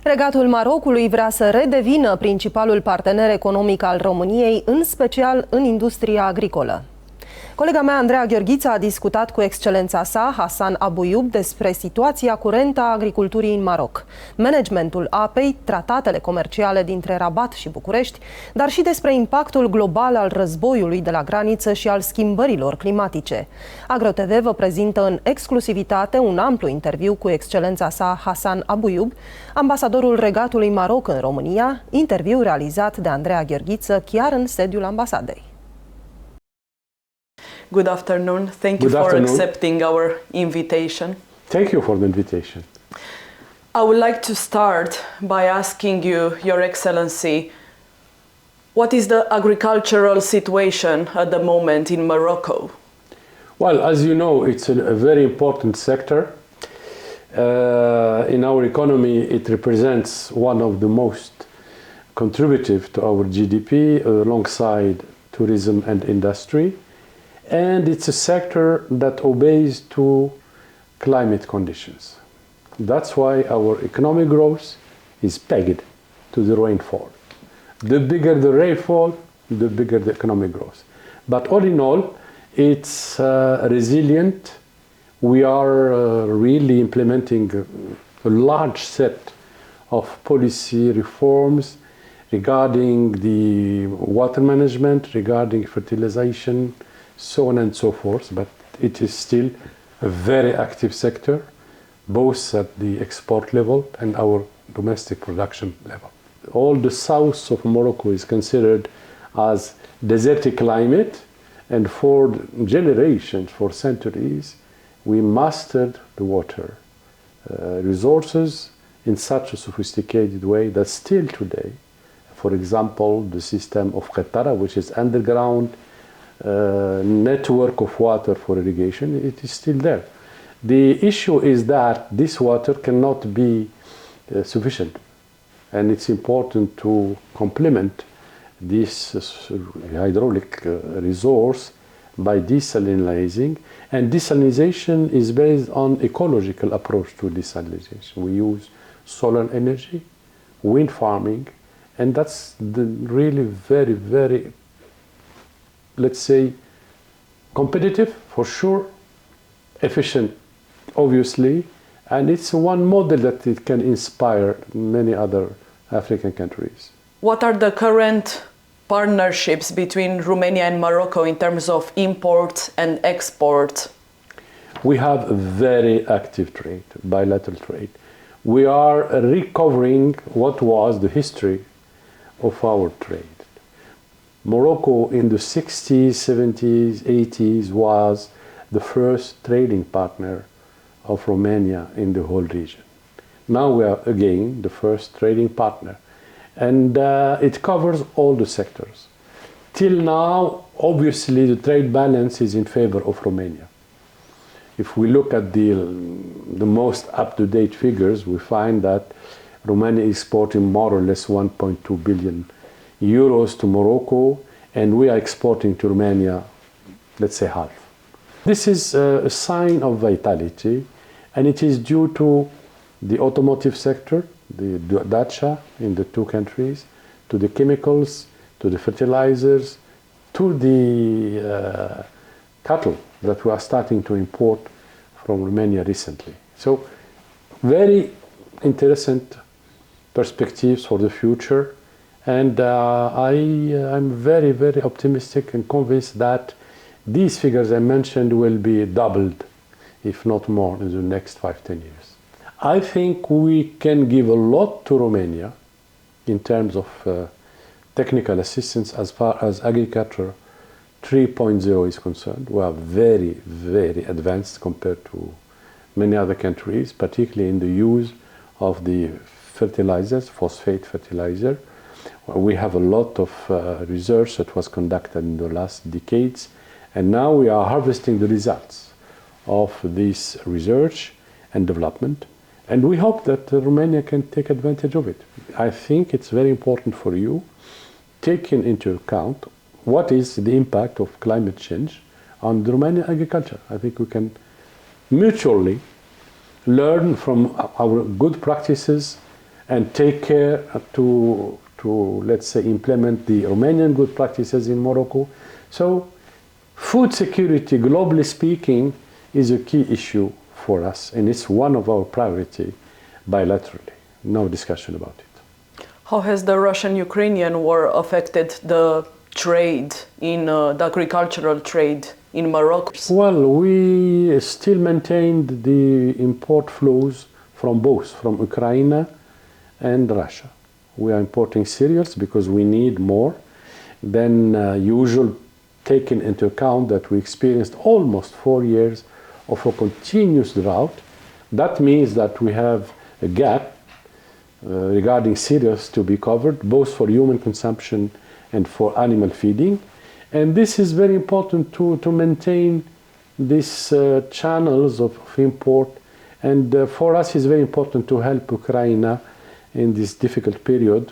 Regatul Marocului vrea să redevină principalul partener economic al României, în special în industria agricolă. Colega mea, Andreea Gheorghiță, a discutat cu excelența sa, Hassan Abouyub, despre situația curentă a agriculturii în Maroc, managementul apei, tratatele comerciale dintre Rabat și București, dar și despre impactul global al războiului de la graniță și al schimbărilor climatice. AgroTV vă prezintă în exclusivitate un amplu interviu cu excelența sa, Hassan Abouyub, ambasadorul Regatului Maroc în România, interviu realizat de Andreea Gheorghiță chiar în sediul ambasadei. Good afternoon. Thank you for accepting our invitation. Thank you for the invitation. I would like to start by asking you, Your Excellency, what is the agricultural situation at the moment in Morocco? Well, as you know, it's a very important sector. In our economy, it represents one of the most contributive to our GDP alongside tourism and industry. And it's a sector that obeys to climate conditions. That's why our economic growth is pegged to the rainfall. The bigger the rainfall, the bigger the economic growth. But all in all, it's resilient. We are really implementing a large set of policy reforms regarding the water management, regarding fertilization, so on and so forth, but it is still a very active sector, both at the export level and our domestic production level. All the south of Morocco is considered as desertic climate, and for generations, for centuries, we mastered the water resources in such a sophisticated way that still today, for example, the system of Qattara, which is underground, network of water for irrigation, it is still there. The issue is that this water cannot be sufficient, and it's important to complement this hydraulic resource by desalinizing, and desalinization is based on ecological approach to desalinization. We use solar energy, wind farming, and that's the really very, very, let's say, competitive for sure, efficient obviously, and it's one model that it can inspire many other African countries. What are the current partnerships between Romania and Morocco in terms of import and export? We have a very active trade, bilateral trade. We are recovering what was the history of our trade. Morocco in the 60s, 70s, 80s was the first trading partner of Romania in the whole region. Now we are again the first trading partner, and it covers all the sectors. Till now, obviously, the trade balance is in favor of Romania. If we look at the most up-to-date figures, we find that Romania is exporting more or less 1.2 billion euros to Morocco, and we are exporting to Romania, let's say, half. This is a sign of vitality, and it is due to the automotive sector, the dacha in the two countries, to the chemicals, to the fertilizers, to the cattle that we are starting to import from Romania recently. So very interesting perspectives for the future. And I'm very, very optimistic and convinced that these figures I mentioned will be doubled, if not more, in the next 5-10 years. I think we can give a lot to Romania in terms of technical assistance as far as agriculture 3.0 is concerned. We are very, very advanced compared to many other countries, particularly in the use of the fertilizers, phosphate fertilizer. We have a lot of research that was conducted in the last decades, and now we are harvesting the results of this research and development, and we hope that Romania can take advantage of it. I think it's very important for you, taking into account what is the impact of climate change on the Romanian agriculture. I think we can mutually learn from our good practices and take care to let's say, implement the Romanian good practices in Morocco. So food security, globally speaking, is a key issue for us, and it's one of our priority bilaterally. No discussion about it. How has the Russian-Ukrainian war affected the trade in the agricultural trade in Morocco? Well, we still maintained the import flows from both, from Ukraine and Russia. We are importing cereals because we need more than usual, taking into account that we experienced almost 4 years of a continuous drought. That means that we have a gap regarding cereals to be covered, both for human consumption and for animal feeding. And this is very important to maintain these channels of import. And for us, it's very important to help Ukraine in this difficult period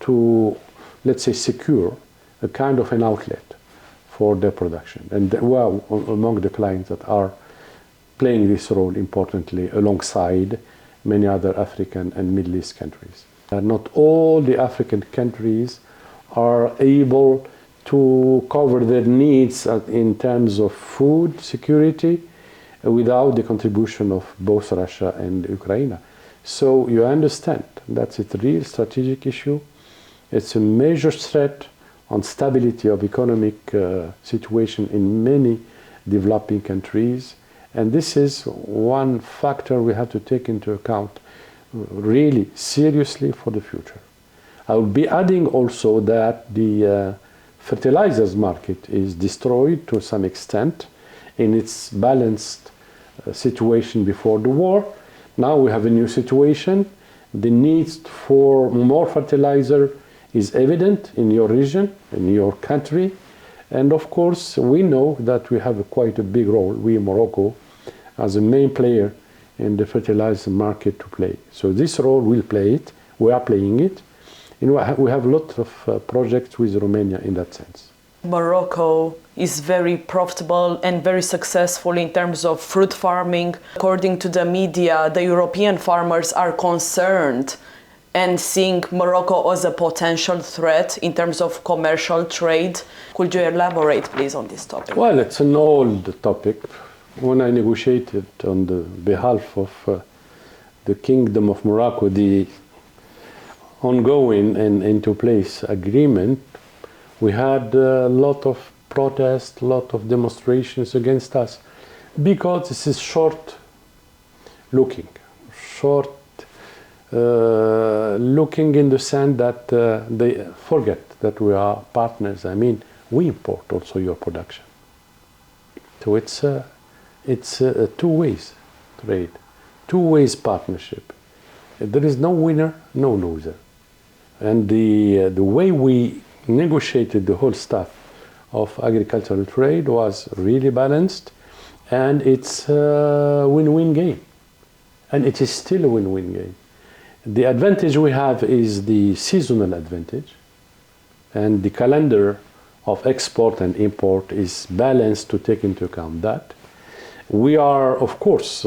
to, let's say, secure a kind of an outlet for their production. And we are among the clients that are playing this role importantly alongside many other African and Middle East countries. Not all the African countries are able to cover their needs in terms of food security without the contribution of both Russia and Ukraine. So you understand that's a real strategic issue. It's a major threat on stability of economic situation in many developing countries. And this is one factor we have to take into account really seriously for the future. I will be adding also that the fertilizers market is destroyed to some extent in its balanced situation before the war. Now we have a new situation. The need for more fertilizer is evident in your region, in your country. And of course, we know that we have quite a big role, we in Morocco, as a main player in the fertilizer market to play. So this role we'll play it, we are playing it. And we have a lot of projects with Romania in that sense. Morocco is very profitable and very successful in terms of fruit farming. According to the media, the European farmers are concerned and seeing Morocco as a potential threat in terms of commercial trade. Could you elaborate, please, on this topic? Well, it's an old topic. When I negotiated on the behalf of the Kingdom of Morocco, the ongoing and into place agreement, we had a lot of protests, a lot of demonstrations against us, because this is short looking in the sense that they forget that we are partners. I mean, we import also your production. So it's a two-way trade, two-way partnership. There is no winner, no loser. And the way we negotiated the whole stuff of agricultural trade was really balanced, and it's a win-win game. And it is still a win-win game. The advantage we have is the seasonal advantage, and the calendar of export and import is balanced to take into account that. We are, of course,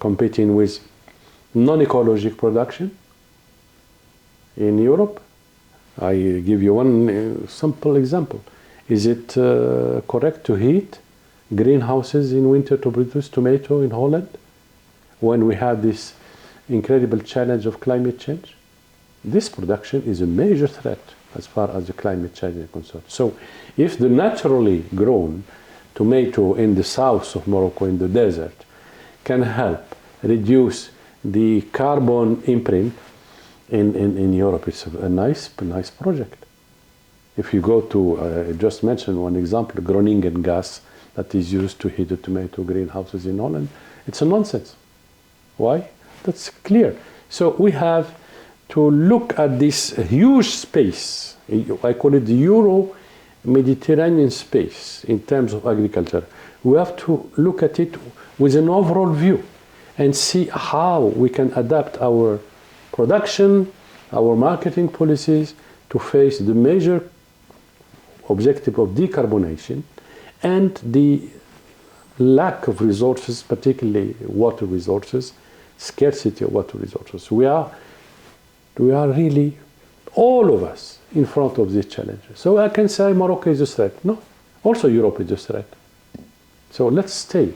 competing with non-ecological production in Europe. I give you one simple example. Is it correct to heat greenhouses in winter to produce tomato in Holland when we have this incredible challenge of climate change? This production is a major threat as far as the climate change is concerned. So if the naturally grown tomato in the south of Morocco, in the desert, can help reduce the carbon imprint in Europe, it's a nice project. If you go to, I just mentioned one example, Groningen gas that is used to heat the tomato greenhouses in Holland, it's a nonsense. Why? That's clear. So we have to look at this huge space, I call it the Euro-Mediterranean space in terms of agriculture. We have to look at it with an overall view and see how we can adapt our production, our marketing policies to face the major objective of decarbonation and the lack of resources, particularly water resources, scarcity of water resources. We are we are really, all of us, in front of these challenges. So I can say Morocco is a threat. No, also Europe is a threat. So let's stay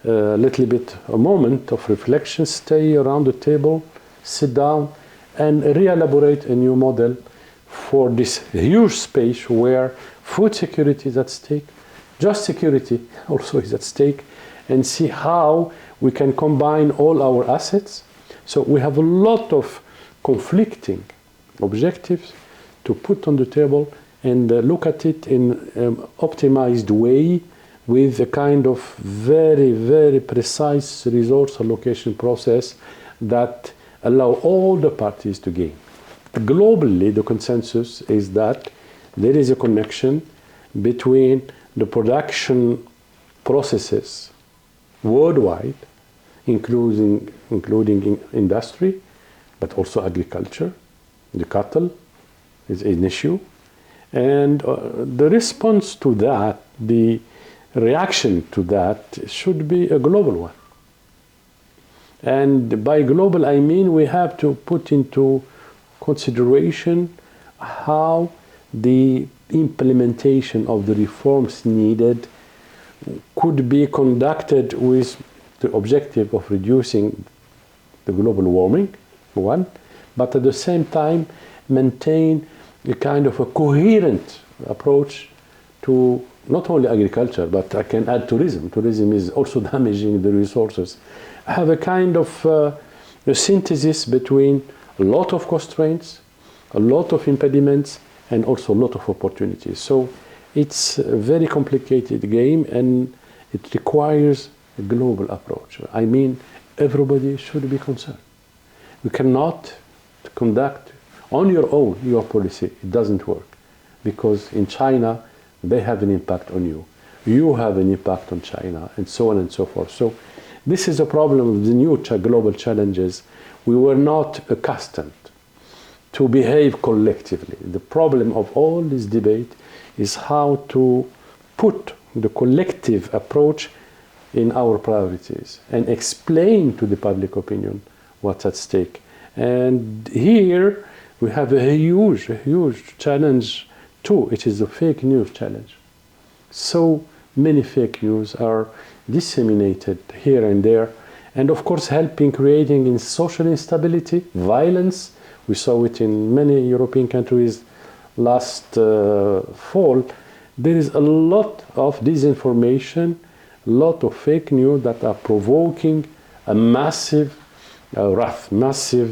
a little bit, a moment of reflection, stay around the table, sit down, and re-elaborate a new model for this huge space where food security is at stake, just security also is at stake, and see how we can combine all our assets. So we have a lot of conflicting objectives to put on the table and look at it in an optimized way with a kind of very, very precise resource allocation process that allow all the parties to gain. Globally, the consensus is that there is a connection between the production processes worldwide, including industry, but also agriculture. The cattle is an issue. And the response to that, the reaction to that should be a global one. And by global, I mean we have to put into consideration how the implementation of the reforms needed could be conducted with the objective of reducing the global warming, one, but at the same time maintain a kind of a coherent approach to not only agriculture, but I can add tourism. Tourism is also damaging the resources. Have a kind of a synthesis between a lot of constraints, a lot of impediments, and also a lot of opportunities. So it's a very complicated game, and it requires a global approach. I mean, everybody should be concerned. You cannot conduct on your own your policy. It doesn't work, because in China, they have an impact on you. You have an impact on China, and so on and so forth. So this is a problem of the new global challenges. We were not accustomed to behave collectively. The problem of all this debate is how to put the collective approach in our priorities and explain to the public opinion what's at stake. And here we have a huge challenge too. It is a fake news challenge. So many fake news are disseminated here and there, and of course helping creating in social instability, violence. We saw it in many European countries last fall. There is a lot of disinformation, a lot of fake news that are provoking a massive wrath, massive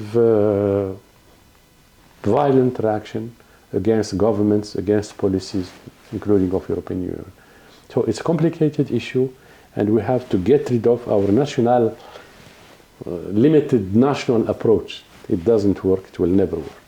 violent reaction against governments, against policies, including of European Union. So it's a complicated issue, and we have to get rid of our national, limited national approach. It doesn't work, it will never work.